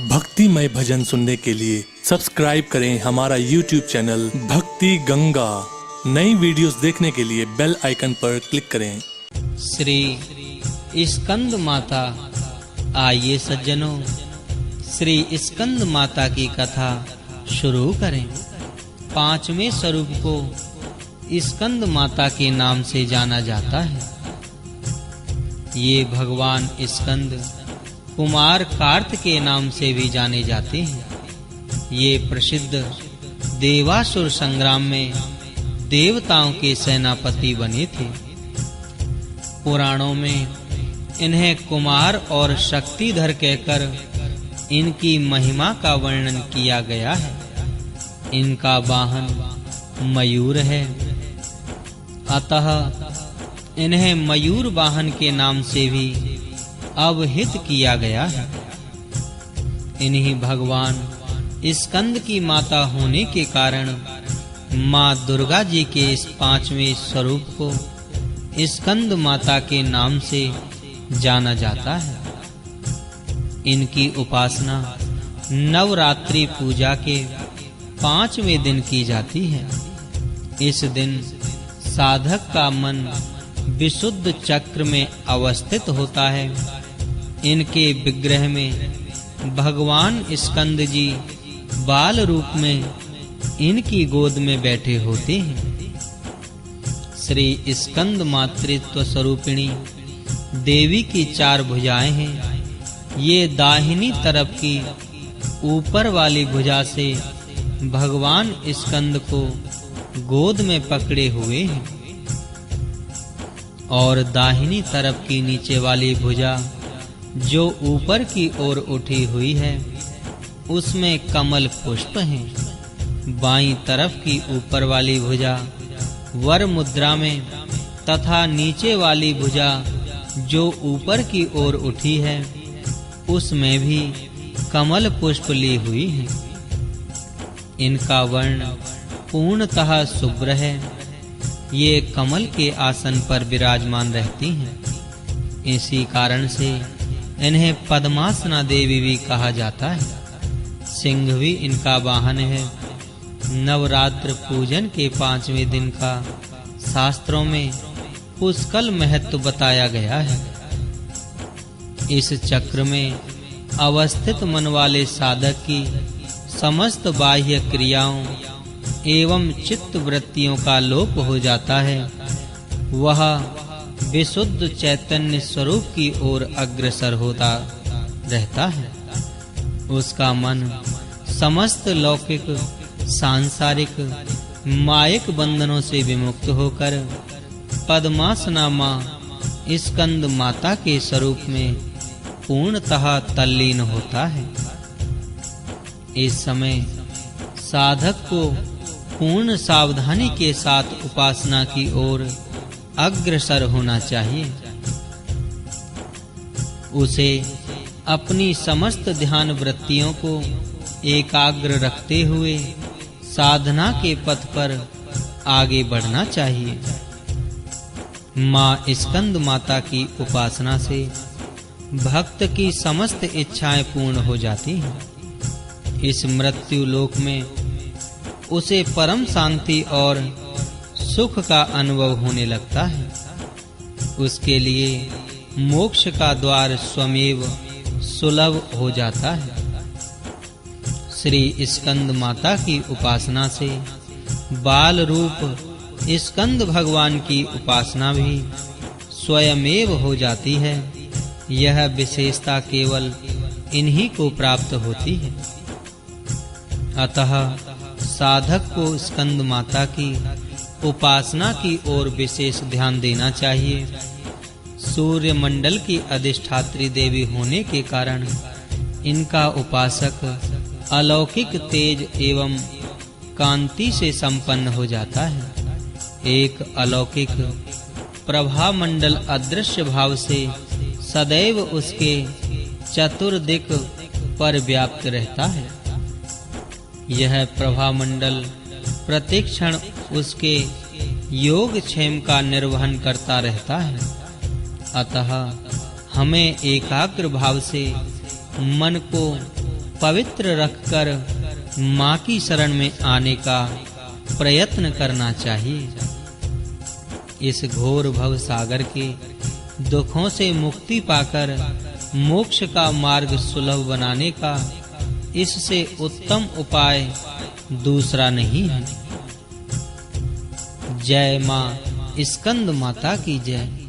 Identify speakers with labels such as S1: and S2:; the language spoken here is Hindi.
S1: भक्तिमय भजन सुनने के लिए सब्सक्राइब करें हमारा YouTube चैनल भक्ति गंगा। नई वीडियोस देखने के लिए बेल आइकन पर क्लिक करें।
S2: श्री स्कंद माता। आइए सज्जनों, श्री स्कंद माता की कथा शुरू करें। पांचवें स्वरूप को स्कंद माता के नाम से जाना जाता है। ये भगवान स्कंद कुमार कार्त के नाम से भी जाने जाते हैं। ये प्रसिद्ध देवासुर संग्राम में देवताओं के सेनापति बने थे। पुराणों में इन्हें कुमार और शक्तिधर कहकर इनकी महिमा का वर्णन किया गया है। इनका वाहन मयूर है, अतः इन्हें मयूर वाहन के नाम से भी अवहित किया गया है। इन्हीं भगवान स्कंद की माता होने के कारण माँ दुर्गा जी के इस पांचवें स्वरूप को स्कंद माता के नाम से जाना जाता है। इनकी उपासना नवरात्रि पूजा के 5वें दिन की जाती है। इस दिन साधक का मन विशुद्ध चक्र में अवस्थित होता है। इनके विग्रह में भगवान स्कंद जी बाल रूप में इनकी गोद में बैठे होते हैं। श्री स्कंद मातृत्व स्वरूपिणी देवी की 4 भुजाएं हैं। ये दाहिनी तरफ की ऊपर वाली भुजा से भगवान स्कंद को गोद में पकड़े हुए हैं और दाहिनी तरफ की नीचे वाली भुजा जो ऊपर की ओर उठी हुई है उसमें कमल पुष्प हैं। बाईं तरफ की ऊपर वाली भुजा वर मुद्रा में तथा नीचे वाली भुजा जो ऊपर की ओर उठी है उसमें भी कमल पुष्प ली हुई है। इनका वर्ण पूर्णतः शुभ्र है। ये कमल के आसन पर विराजमान रहती हैं। इसी कारण से इन्हें पद्मासना देवी भी कहा जाता है। सिंह भी इनका वाहन है। नवरात्र पूजन के 5वें दिन का शास्त्रों में पुष्कल महत्व बताया गया है। इस चक्र में अवस्थित मन वाले साधक की समस्त बाह्य क्रियाओं एवं चित्त वृत्तियों का लोप हो जाता है। वह विशुद्ध चैतन्य स्वरूप की ओर अग्रसर होता रहता है। उसका मन समस्त लौकिक, सांसारिक, मायिक बंधनों से विमुक्त होकर पद्मासना मां स्कंद माता के स्वरूप में पूर्णतः तल्लीन होता है। इस समय साधक को पूर्ण सावधानी के साथ उपासना की ओर अग्रसर होना चाहिए। उसे अपनी समस्त ध्यान वृत्तियों को एकाग्र रखते हुए साधना के पथ पर आगे बढ़ना चाहिए। माँ स्कंद माता की उपासना से भक्त की समस्त इच्छाएं पूर्ण हो जाती हैं। इस मृत्यु लोक में उसे परम शांति और सुख का अनुभव होने लगता है। उसके लिए मोक्ष का द्वार स्वयं सुलभ हो जाता है। श्री स्कंद माता की उपासना से बाल रूप स्कंद भगवान की उपासना भी स्वयमेव हो जाती है। यह विशेषता केवल इन्हीं को प्राप्त होती है। अतः साधक को स्कंद माता की उपासना की ओर विशेष ध्यान देना चाहिए। सूर्य मंडल की अधिष्ठात्री देवी होने के कारण इनका उपासक अलौकिक तेज एवं कांति से संपन्न हो जाता है। एक अलौकिक प्रभा मंडल अदृश्य भाव से सदैव उसके चतुर्दिक पर व्याप्त रहता है। यह प्रभा मंडल प्रतिक्षण उसके योग क्षेम का निर्वहन करता रहता है। अतः हमें एकाग्र भाव से मन को पवित्र रखकर मां की शरण में आने का प्रयत्न करना चाहिए। इस घोर भव सागर के दुखों से मुक्ति पाकर मोक्ष का मार्ग सुलभ बनाने का इससे उत्तम उपाय दूसरा नहीं है। जय मां स्कंद माता की जय।